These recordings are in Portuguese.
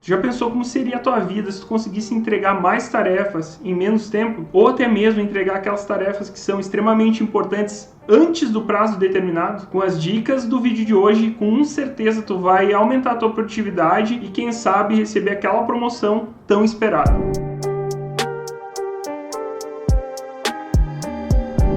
Já pensou como seria a tua vida se tu conseguisse entregar mais tarefas em menos tempo? Ou até mesmo entregar aquelas tarefas que são extremamente importantes antes do prazo determinado? Com as dicas do vídeo de hoje, com certeza tu vai aumentar a tua produtividade e quem sabe receber aquela promoção tão esperada.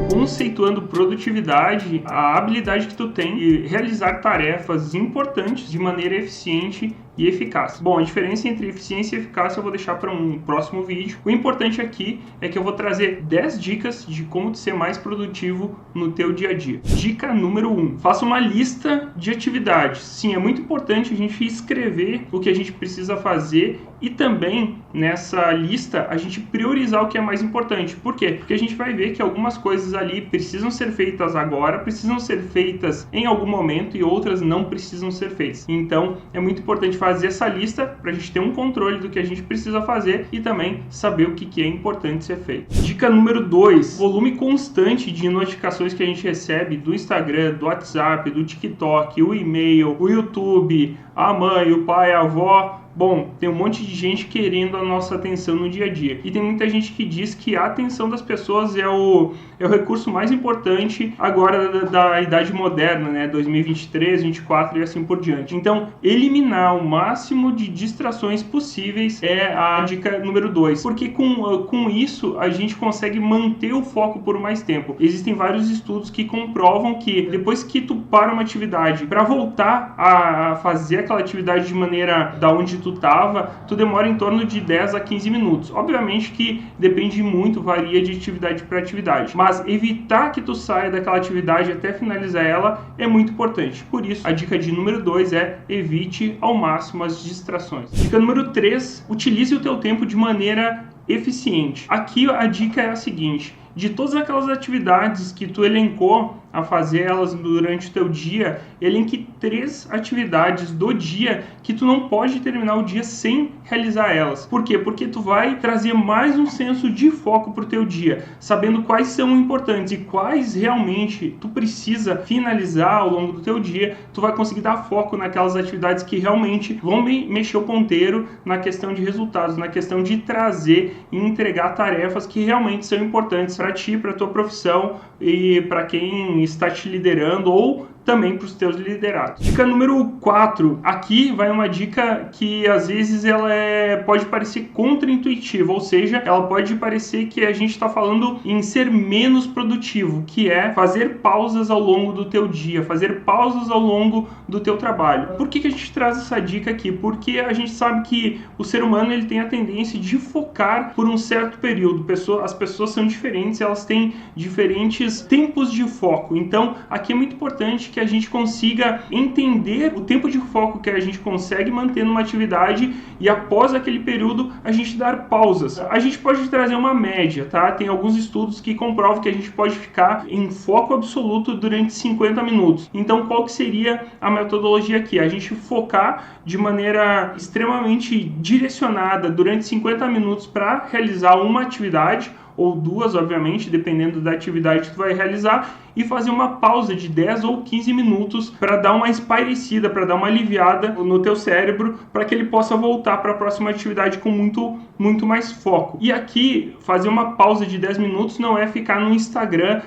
Conceituando produtividade, a habilidade que tu tem de realizar tarefas importantes de maneira eficiente e eficaz. Bom, a diferença entre eficiência e eficácia eu vou deixar para um próximo vídeo. O importante aqui é que eu vou trazer 10 dicas de como ser mais produtivo no teu dia a dia. Dica número 1. Faça uma lista de atividades. Sim, é muito importante a gente escrever o que a gente precisa fazer e também nessa lista a gente priorizar o que é mais importante. Por quê? Porque a gente vai ver que algumas coisas ali precisam ser feitas agora, precisam ser feitas em algum momento e outras não precisam ser feitas. Então é muito importante fazer essa lista para a gente ter um controle do que a gente precisa fazer e também saber o que é importante ser feito. Dica número 2, volume constante de notificações que a gente recebe do Instagram, do WhatsApp, do TikTok, o e-mail, o YouTube, a mãe, o pai, a avó. Bom, tem um monte de gente querendo a nossa atenção no dia a dia. E tem muita gente que diz que a atenção das pessoas é o recurso mais importante agora da idade moderna, né? 2023, 2024 e assim por diante. Então, eliminar o máximo de distrações possíveis é a dica número 2. Porque com isso, a gente consegue manter o foco por mais tempo. Existem vários estudos que comprovam que depois que tu para uma atividade, para voltar a fazer aquela atividade de maneira da onde tu demora em torno de 10 a 15 minutos. Obviamente que depende muito, varia de atividade para atividade, mas evitar que tu saia daquela atividade até finalizar ela é muito importante. Por isso, a dica de número 2 é evite ao máximo as distrações. Dica número 3, utilize o teu tempo de maneira eficiente. Aqui a dica é a seguinte: de todas aquelas atividades que tu elencou a fazer elas durante o teu dia, elenque 3 atividades do dia que tu não pode terminar o dia sem realizar elas. Por quê? Porque tu vai trazer mais um senso de foco para o teu dia, sabendo quais são importantes e quais realmente tu precisa finalizar ao longo do teu dia. Tu vai conseguir dar foco naquelas atividades que realmente vão mexer o ponteiro na questão de resultados, na questão de trazer e entregar tarefas que realmente são importantes para ti, para tua profissão e para quem está te liderando ou também para os teus liderados. Dica número 4. Aqui vai uma dica que às vezes ela pode parecer contraintuitiva, ou seja, ela pode parecer que a gente está falando em ser menos produtivo, que é fazer pausas ao longo do teu dia, fazer pausas ao longo do teu trabalho. Por que a gente traz essa dica aqui? Porque a gente sabe que o ser humano ele tem a tendência de focar por um certo período. As pessoas são diferentes, elas têm diferentes tempos de foco. Então, aqui é muito importante que a gente consiga entender o tempo de foco que a gente consegue manter numa atividade e após aquele período a gente dar pausas. A gente pode trazer uma média, tá? Tem alguns estudos que comprovam que a gente pode ficar em foco absoluto durante 50 minutos. Então, qual que seria a metodologia aqui? A gente focar de maneira extremamente direcionada durante 50 minutos para realizar uma atividade ou 2, obviamente, dependendo da atividade que tu vai realizar, e fazer uma pausa de 10 ou 15 minutos para dar uma espairecida, para dar uma aliviada no teu cérebro, para que ele possa voltar para a próxima atividade com muito mais foco. E aqui, fazer uma pausa de 10 minutos não é ficar no Instagram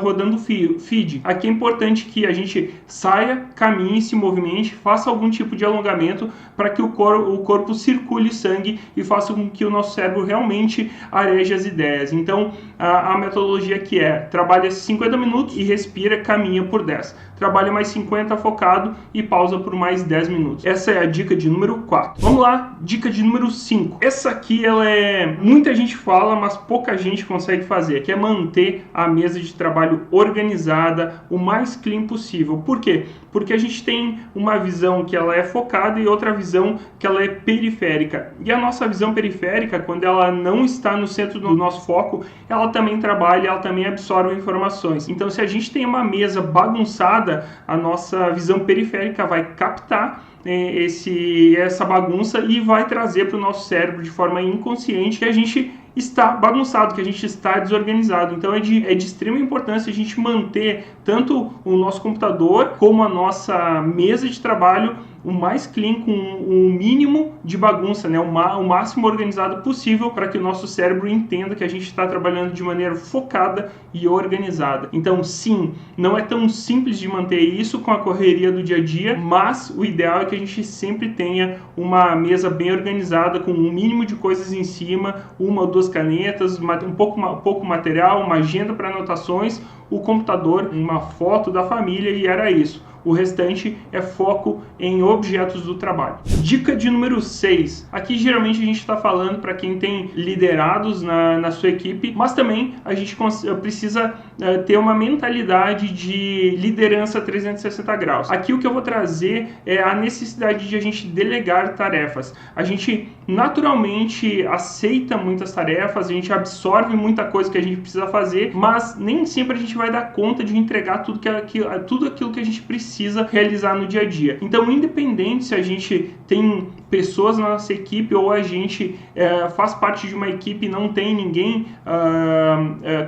rodando feed. Aqui é importante que a gente saia, caminhe, se movimente, faça algum tipo de alongamento para que o corpo circule sangue e faça com que o nosso cérebro realmente areje as ideias. Então, a metodologia aqui é: trabalha 50 minutos e respira, caminha por 10. Trabalha mais 50 focado e pausa por mais 10 minutos. Essa é a dica de número 4. Vamos lá, dica de número 5. Essa aqui, muita gente fala, mas pouca gente consegue fazer, que é manter a mesa de trabalho organizada, o mais clean possível. Por quê? Porque a gente tem uma visão que ela é focada e outra visão que ela é periférica. E a nossa visão periférica, quando ela não está no centro do nosso foco, ela também trabalha, ela também absorve informações. Então, se a gente tem uma mesa bagunçada, a nossa visão periférica vai captar essa bagunça e vai trazer para o nosso cérebro de forma inconsciente que a gente está bagunçado, que a gente está desorganizado. Então é de extrema importância a gente manter tanto o nosso computador como a nossa mesa de trabalho o mais clean, com o mínimo de bagunça, né? O máximo organizado possível, para que o nosso cérebro entenda que a gente está trabalhando de maneira focada e organizada. Então, sim, não é tão simples de manter isso com a correria do dia a dia, mas o ideal é que a gente sempre tenha uma mesa bem organizada, com um mínimo de coisas em cima, 1 ou 2 canetas, um pouco material, uma agenda para anotações, o computador, uma foto da família, e era isso. O restante é foco em objetos do trabalho. Dica de número 6. Aqui geralmente a gente está falando para quem tem liderados na sua equipe, mas também a gente precisa ter uma mentalidade de liderança 360 graus. Aqui o que eu vou trazer é a necessidade de a gente delegar tarefas. A gente naturalmente aceita muitas tarefas, a gente absorve muita coisa que a gente precisa fazer, mas nem sempre a gente vai dar conta de entregar tudo aquilo que a gente precisa realizar no dia a dia. Então, independente se a gente tem pessoas na nossa equipe ou a gente faz parte de uma equipe e não tem ninguém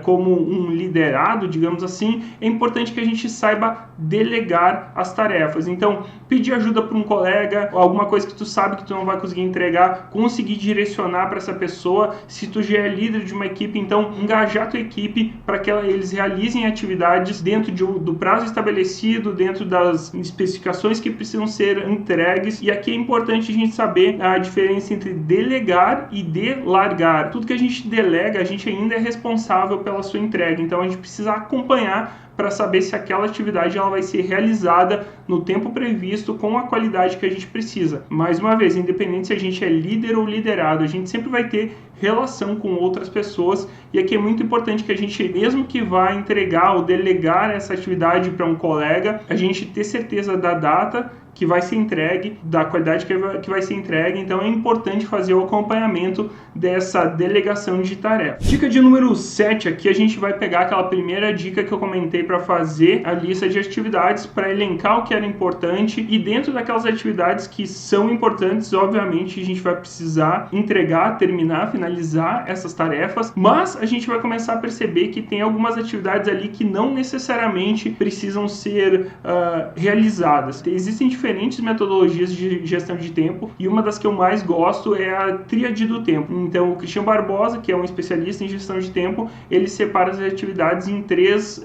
como um liderado, digamos assim, é importante que a gente saiba delegar as tarefas. Então, pedir ajuda para um colega, alguma coisa que tu sabe que tu não vai conseguir entregar, conseguir direcionar para essa pessoa. Se tu já é líder de uma equipe, então engajar a tua equipe para que eles realizem atividades dentro do prazo estabelecido, dentro das especificações que precisam ser entregues. E aqui é importante a gente saber a diferença entre delegar e delargar. Tudo que a gente delega, a gente ainda é responsável pela sua entrega. Então a gente precisa acompanhar para saber se aquela atividade ela vai ser realizada no tempo previsto com a qualidade que a gente precisa. Mais uma vez, independente se a gente é líder ou liderado, a gente sempre vai ter relação com outras pessoas, e aqui é muito importante que a gente, mesmo que vá entregar ou delegar essa atividade para um colega, a gente ter certeza da data que vai ser entregue, da qualidade que vai ser entregue. Então é importante fazer o acompanhamento dessa delegação de tarefa. Dica de número 7, aqui a gente vai pegar aquela primeira dica que eu comentei para fazer a lista de atividades, para elencar o que era importante, e dentro daquelas atividades que são importantes, obviamente a gente vai precisar entregar, terminar, finalizar essas tarefas, mas a gente vai começar a perceber que tem algumas atividades ali que não necessariamente precisam ser realizadas. Existem diferentes metodologias de gestão de tempo, e uma das que eu mais gosto é a tríade do tempo. Então, o Christian Barbosa, que é um especialista em gestão de tempo, ele separa as atividades em três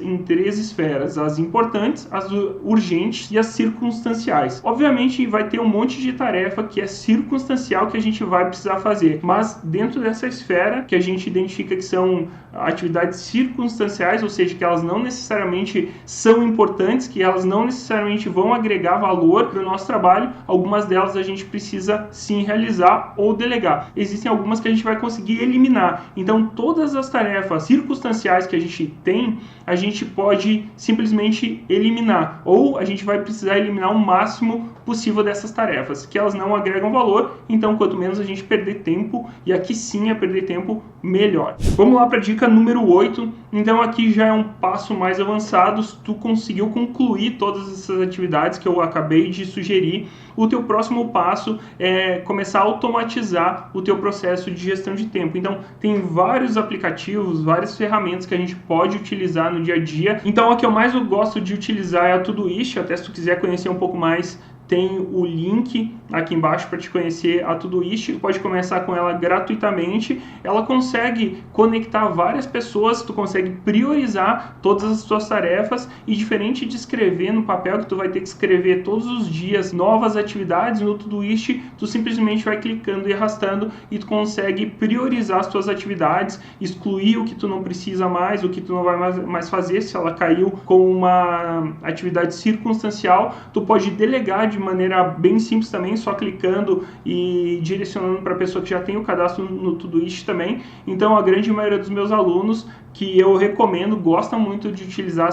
esferas: as importantes, as urgentes e as circunstanciais. Obviamente, vai ter um monte de tarefa que é circunstancial que a gente vai precisar fazer, mas dentro dessa esfera que a gente identifica que são atividades circunstanciais, ou seja, que elas não necessariamente são importantes, que elas não necessariamente vão agregar valor para o nosso trabalho, algumas delas a gente precisa sim realizar ou delegar. Existem algumas que a gente vai conseguir eliminar. Então, todas as tarefas circunstanciais que a gente tem, a gente pode simplesmente eliminar, ou a gente vai precisar eliminar o máximo possível dessas tarefas, que elas não agregam valor. Então, quanto menos a gente perder tempo, e aqui sim é perder tempo, melhor. Vamos lá para a dica número 8. Então, aqui já é um passo mais avançado. Se tu conseguiu concluir todas essas atividades que eu acabei de sugerir, o teu próximo passo é começar a automatizar o teu processo de gestão de tempo. Então, tem vários aplicativos, várias ferramentas que a gente pode utilizar no dia a dia. Então, a que eu mais gosto de utilizar é a Todoist. Até se tu quiser conhecer um pouco mais, tem o link aqui embaixo para te conhecer a Todoist. Tu pode começar com ela gratuitamente. Ela consegue conectar várias pessoas, tu consegue priorizar todas as tuas tarefas, e diferente de escrever no papel, que tu vai ter que escrever todos os dias novas atividades, no Todoist tu simplesmente vai clicando e arrastando e tu consegue priorizar as tuas atividades, excluir o que tu não precisa mais, o que tu não vai mais fazer. Se ela caiu com uma atividade circunstancial, tu pode delegar de maneira bem simples também, só clicando e direcionando para a pessoa que já tem o cadastro no Todoist também. Então, a grande maioria dos meus alunos, que eu recomendo, gosta muito de utilizar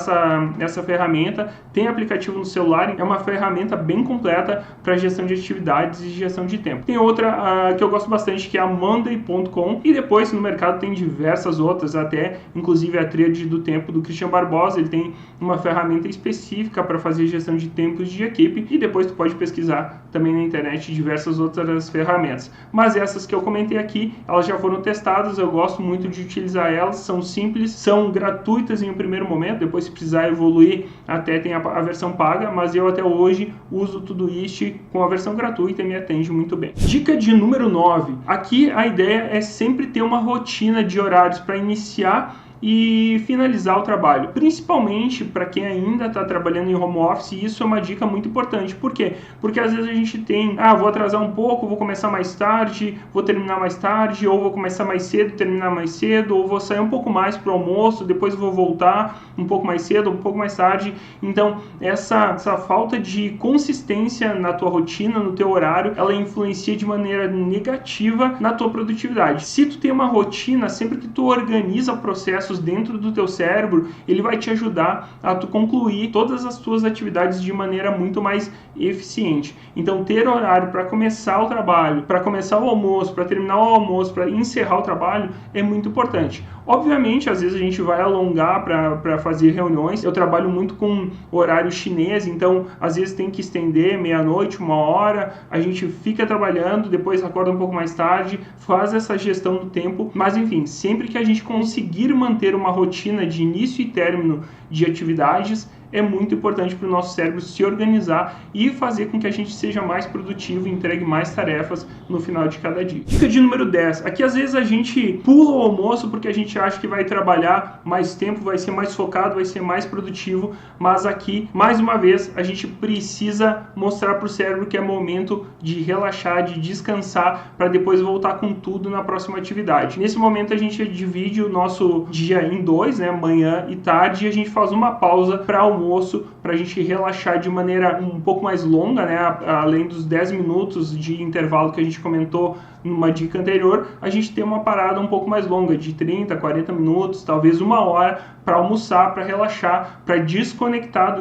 essa ferramenta. Tem aplicativo no celular, é uma ferramenta bem completa para gestão de atividades e gestão de tempo. Tem outra que eu gosto bastante, que é a Monday.com, e depois no mercado tem diversas outras, até inclusive a tríade do tempo do Christian Barbosa. Ele tem uma ferramenta específica para fazer gestão de tempos de equipe, e depois tu pode pesquisar também na internet diversas outras ferramentas. Mas essas que eu comentei aqui, elas já foram testadas, eu gosto muito de utilizar elas, são simples, simples, são gratuitas em um primeiro momento, depois se precisar evoluir até tem a versão paga, mas eu até hoje uso o Todoist com a versão gratuita e me atende muito bem. Dica de número 9. Aqui a ideia é sempre ter uma rotina de horários para iniciar e finalizar o trabalho, principalmente para quem ainda está trabalhando em home office. Isso é uma dica muito importante. Por quê? Porque às vezes a gente tem, vou atrasar um pouco, vou começar mais tarde, vou terminar mais tarde, ou vou começar mais cedo, terminar mais cedo, ou vou sair um pouco mais para o almoço, depois vou voltar um pouco mais cedo, um pouco mais tarde. Então, essa falta de consistência na tua rotina, no teu horário, ela influencia de maneira negativa na tua produtividade. Se tu tem uma rotina, sempre que tu organiza processos dentro do teu cérebro, ele vai te ajudar a tu concluir todas as tuas atividades de maneira muito mais eficiente. Então, ter horário para começar o trabalho, para começar o almoço, para terminar o almoço, para encerrar o trabalho é muito importante. Obviamente, às vezes a gente vai alongar para fazer reuniões. Eu trabalho muito com horário chinês, então às vezes tem que estender meia-noite, 1h, a gente fica trabalhando, depois acorda um pouco mais tarde, faz essa gestão do tempo. Mas enfim, sempre que a gente conseguir manter uma rotina de início e término de atividades, é muito importante para o nosso cérebro se organizar e fazer com que a gente seja mais produtivo e entregue mais tarefas no final de cada dia. Dica de número 10. Aqui às vezes a gente pula o almoço porque a gente acha que vai trabalhar mais tempo, vai ser mais focado, vai ser mais produtivo, mas aqui, mais uma vez, a gente precisa mostrar para o cérebro que é momento de relaxar, de descansar, para depois voltar com tudo na próxima atividade. Nesse momento a gente divide o nosso dia em dois, né, manhã e tarde, e a gente faz uma pausa para almoço, para a gente relaxar de maneira um pouco mais longa, né? Além dos 10 minutos de intervalo que a gente comentou numa dica anterior, a gente tem uma parada um pouco mais longa, de 30, 40 minutos, talvez 1h, para almoçar, para relaxar, para desconectar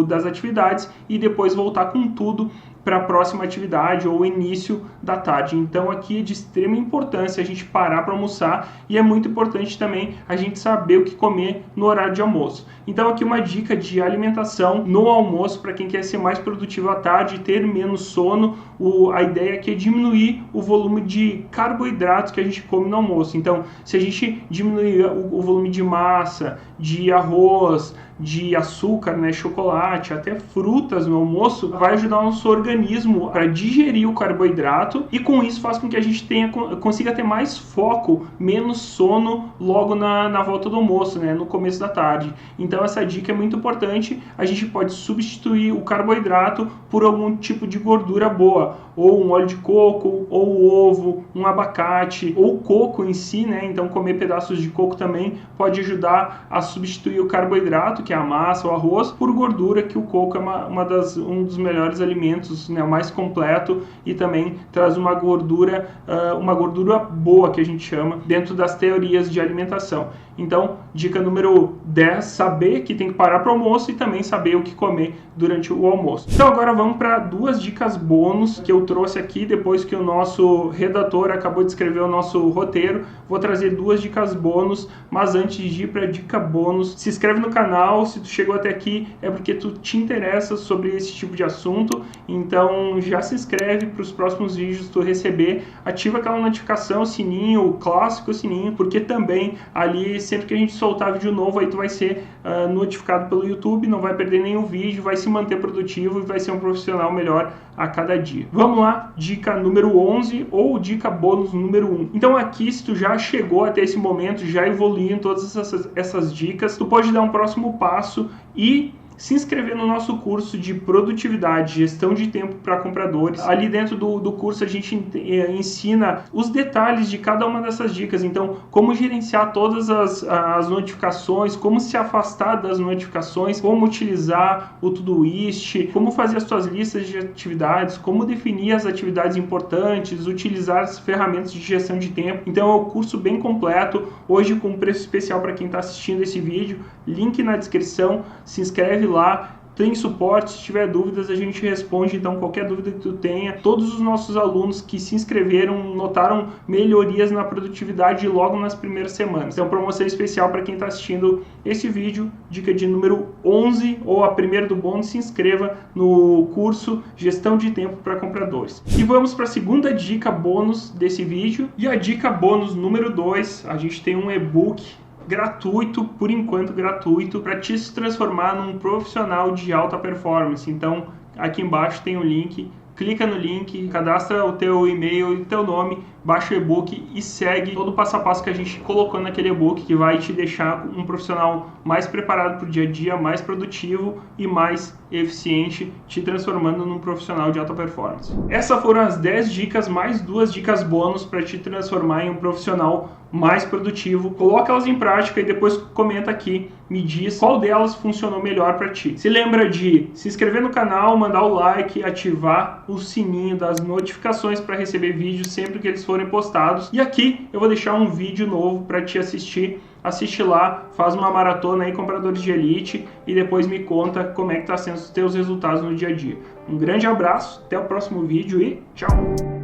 das atividades e depois voltar com tudo para a próxima atividade ou início da tarde. Então aqui é de extrema importância a gente parar para almoçar, e é muito importante também a gente saber o que comer no horário de almoço. Então aqui uma dica de alimentação no almoço para quem quer ser mais produtivo à tarde e ter menos sono. A ideia aqui é diminuir o volume de carboidratos que a gente come no almoço. Então, se a gente diminuir o volume de massa, de arroz, de açúcar, né, chocolate, até frutas no almoço, vai ajudar o nosso organismo a digerir o carboidrato, e com isso faz com que a gente consiga ter mais foco, menos sono logo na volta do almoço, né, no começo da tarde. Então essa dica é muito importante. A gente pode substituir o carboidrato por algum tipo de gordura boa, ou um óleo de coco, ou ovo, um abacate, ou coco em si, né? Então comer pedaços de coco também pode ajudar a substituir o carboidrato, que é a massa, o arroz, por gordura, que o coco é um dos melhores alimentos, né? Mais completo, e também traz uma gordura boa, que a gente chama, dentro das teorias de alimentação. Então, dica número 10, saber que tem que parar para o almoço e também saber o que comer durante o almoço. Então agora vamos para 2 dicas bônus que eu trouxe aqui depois que o nosso redator acabou de escrever o nosso roteiro. Vou trazer 2 dicas bônus, mas antes de ir para a dica bônus, se inscreve no canal. Se tu chegou até aqui é porque tu te interessa sobre esse tipo de assunto, então já se inscreve para os próximos vídeos tu receber, ativa aquela notificação, o sininho, o clássico sininho, porque também ali sempre que a gente soltar vídeo novo, aí tu vai ser notificado pelo YouTube, não vai perder nenhum vídeo, vai se manter produtivo e vai ser um profissional melhor a cada dia. Vamos lá, dica número 11 ou dica bônus número 1. Então aqui, se tu já chegou até esse momento, já evoluiu em todas essas dicas, tu pode dar um próximo passo e se inscrever no nosso curso de produtividade, gestão de tempo para compradores. Ali dentro do curso a gente ensina os detalhes de cada uma dessas dicas. Então, como gerenciar todas as notificações, como se afastar das notificações, como utilizar o Todoist, como fazer as suas listas de atividades, como definir as atividades importantes, utilizar as ferramentas de gestão de tempo. Então é um curso bem completo, hoje com preço especial para quem está assistindo esse vídeo. Link na descrição, se inscreve lá, tem suporte, se tiver dúvidas a gente responde, então qualquer dúvida que tu tenha. Todos os nossos alunos que se inscreveram notaram melhorias na produtividade logo nas primeiras semanas. Então promoção especial para quem está assistindo esse vídeo, dica de número 11 ou a primeira do bônus, se inscreva no curso Gestão de Tempo para Compradores. E vamos para a segunda dica bônus desse vídeo, e a dica bônus número 2, a gente tem um e-book gratuito, por enquanto gratuito, para te se transformar num profissional de alta performance. Então, aqui embaixo tem o link. Clica no link, cadastra o teu e-mail e teu nome, baixa o e-book e segue todo o passo a passo que a gente colocou naquele e-book, que vai te deixar um profissional mais preparado para o dia a dia, mais produtivo e mais eficiente, te transformando num profissional de alta performance. Essas foram as 10 dicas, mais 2 dicas bônus para te transformar em um profissional mais produtivo. Coloca elas em prática e depois comenta aqui, me diz qual delas funcionou melhor para ti. Se lembra de se inscrever no canal, mandar o like, ativar o sininho das notificações para receber vídeos sempre que eles forem postados. E aqui eu vou deixar um vídeo novo para te assistir. Assiste lá, faz uma maratona aí, Compradores de Elite, e depois me conta como é que tá sendo os teus resultados no dia a dia. Um grande abraço, até o próximo vídeo e tchau!